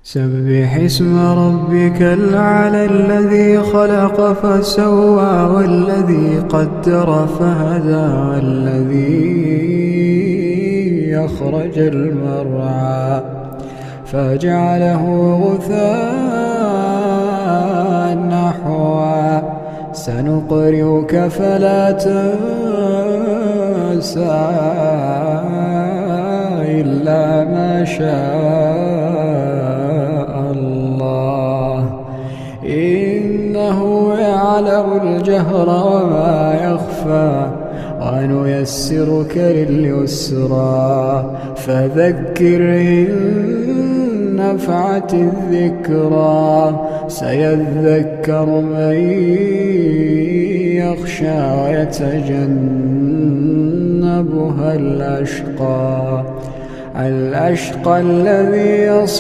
سبح اسم ربك الأعلى الذي خلق فسوى والذي قدر فهدى والذي أخرج المرعى فجعله غثاء نحوا سنقرئك فلا تنسى إلا ما شاء الله إنه يعلم الجهر وما يخفى ونيسرك لليسرى فذكر إن نفعت الذكرى سيذكر من يخشى ويتجنبها الأشقى الذي يصلى